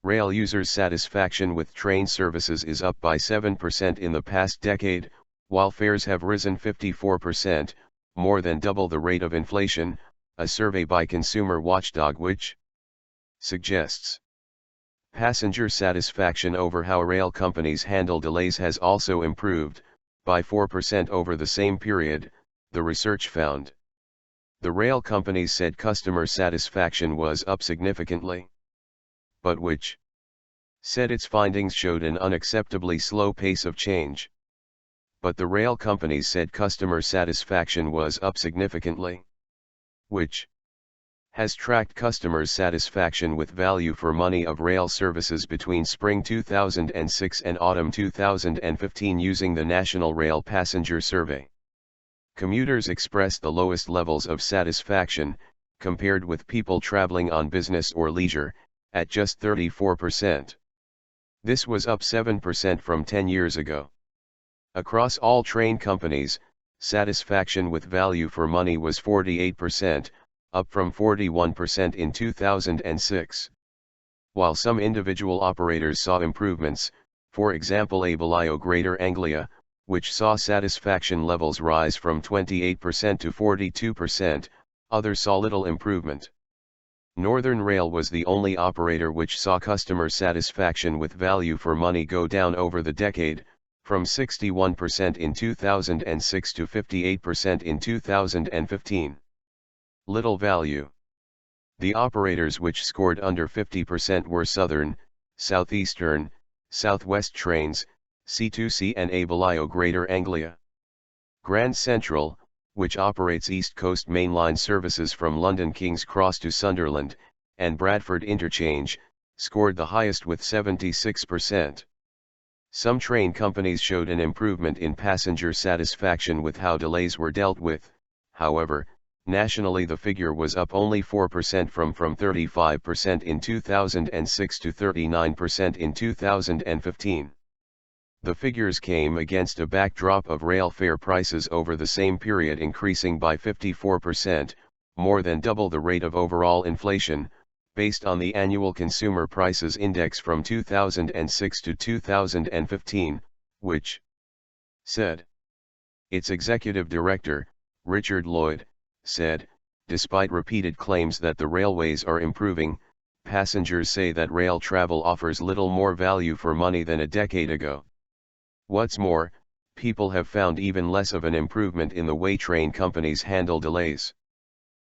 Rail users' satisfaction with train services is up by 7% in the past decade, while fares have risen 54%, more than double the rate of inflation, a survey by consumer watchdog which suggests. Passenger satisfaction over how rail companies handle delays has also improved, by 4% over the same period, the research found. The rail companies said customer satisfaction was up significantly, but which said its findings showed an unacceptably slow pace of change. But the rail companies said customer satisfaction was up significantly, which has tracked customers' satisfaction with value for money of rail services between spring 2006 and autumn 2015 using the National Rail Passenger Survey. Commuters expressed the lowest levels of satisfaction, compared with people traveling on business or leisure, at just 34%. This was up 7% from 10 years ago. Across all train companies, satisfaction with value for money was 48%, up from 41% in 2006. While some individual operators saw improvements, for example Abellio Greater Anglia, which saw satisfaction levels rise from 28% to 42%, others saw little improvement. Northern Rail was the only operator which saw customer satisfaction with value for money go down over the decade, from 61% in 2006 to 58% in 2015. Little value. The operators which scored under 50% were Southern, Southeastern, Southwest Trains, C2C and Abellio Greater Anglia. Grand Central, which operates East Coast mainline services from London King's Cross to Sunderland, and Bradford Interchange, scored the highest with 76%. Some train companies showed an improvement in passenger satisfaction with how delays were dealt with, however, nationally the figure was up only 4% from 35% in 2006 to 39% in 2015. The figures came against a backdrop of rail fare prices over the same period increasing by 54%, more than double the rate of overall inflation, based on the annual Consumer Prices Index from 2006 to 2015, which said. Its executive director, Richard Lloyd, said, despite repeated claims that the railways are improving, passengers say that rail travel offers little more value for money than a decade ago. What's more, people have found even less of an improvement in the way train companies handle delays.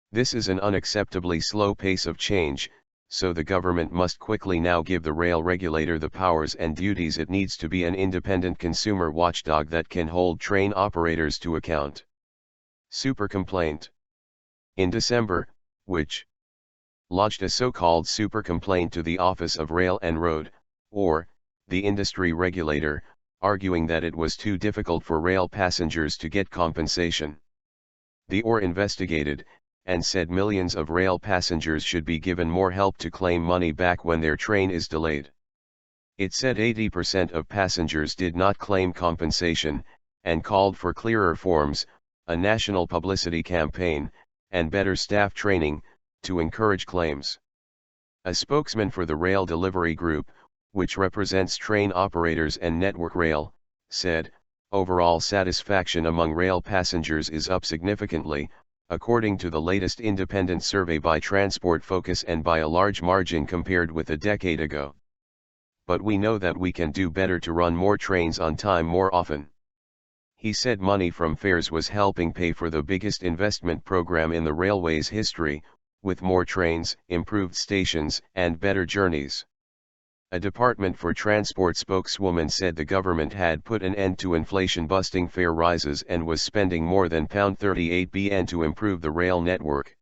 This is an unacceptably slow pace of change, so the government must quickly now give the rail regulator the powers and duties it needs to be an independent consumer watchdog that can hold train operators to account. Super complaint. In December, which lodged a so-called super complaint to the Office of Rail and Road, or the industry regulator, arguing that it was too difficult for rail passengers to get compensation. The OR investigated, and said millions of rail passengers should be given more help to claim money back when their train is delayed. It said 80% of passengers did not claim compensation, and called for clearer forms, a national publicity campaign, and better staff training, to encourage claims. A spokesman for the Rail Delivery Group, which represents train operators and Network Rail, said, overall satisfaction among rail passengers is up significantly, according to the latest independent survey by Transport Focus and by a large margin compared with a decade ago. But we know that we can do better to run more trains on time more often. He said money from fares was helping pay for the biggest investment program in the railway's history, with more trains, improved stations, and better journeys. A Department for Transport spokeswoman said the government had put an end to inflation-busting fare rises and was spending more than £38 billion to improve the rail network.